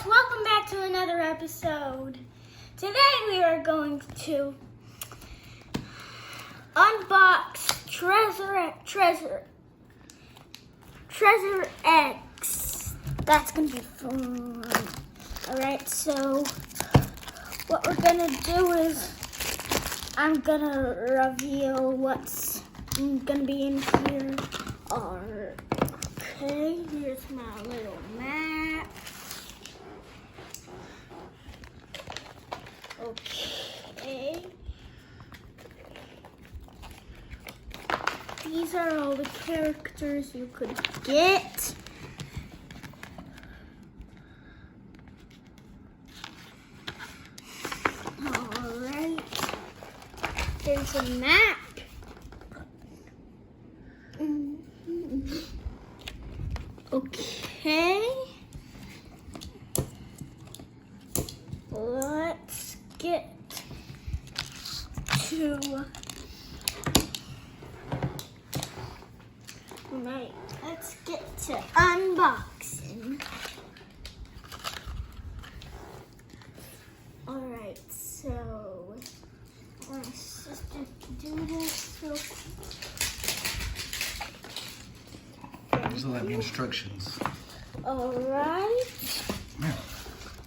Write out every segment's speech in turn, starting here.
guys, welcome back to another episode. Today we are going to unbox Treasure X. That's gonna be fun. Alright, so what we're gonna do is I'm gonna reveal what's gonna be in here. Okay, here's my little map. Okay. These are all the characters you could get. Alright. There's a map. Okay. Let's get to let's get to unboxing. Alright, so my sister do this real quick. These are like the instructions. Alright. Yeah,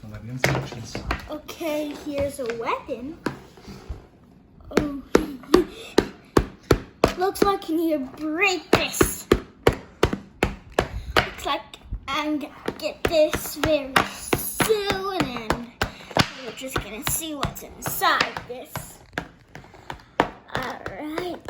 they're like the instructions. Okay, here's a weapon. Oh. Looks like I need to break this. Looks like I'm gonna get this very soon, and we're just gonna see what's inside this. Alright.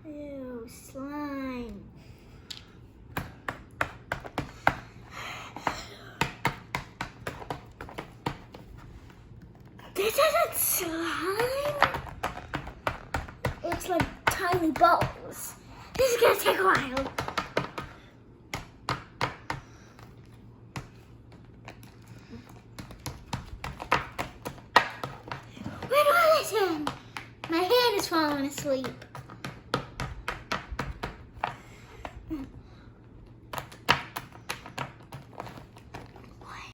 Ew, slime. This isn't slime. Looks like tiny balls. This is gonna take a while. Where do I listen? My hand is falling asleep.